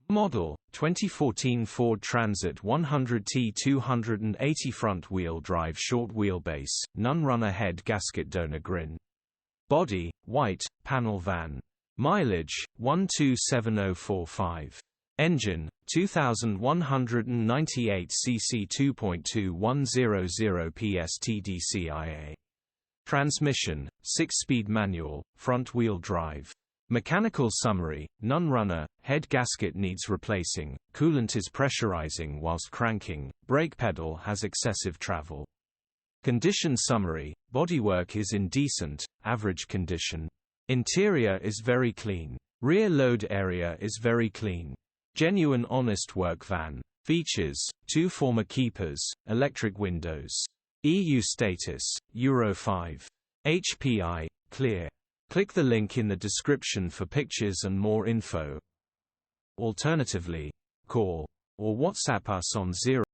Model 2014 Ford Transit 100 T280 front-wheel drive short wheelbase, none-runner head gasket donor grin. Body white, panel van. Mileage 127045. Engine 2198 cc 2.2100 PS TDCI-A. Transmission 6-speed manual, front-wheel drive. Mechanical summary: none-runner, head gasket needs replacing, coolant is pressurizing whilst cranking, brake pedal has excessive travel. Condition summary: bodywork is in decent, average condition. Interior is very clean. Rear load area is very clean. Genuine honest work van. Features: 2 former keepers, electric windows. EU status: Euro 5. HPI, clear. Click the link in the description for pictures and more info. Alternatively, call or WhatsApp us on 0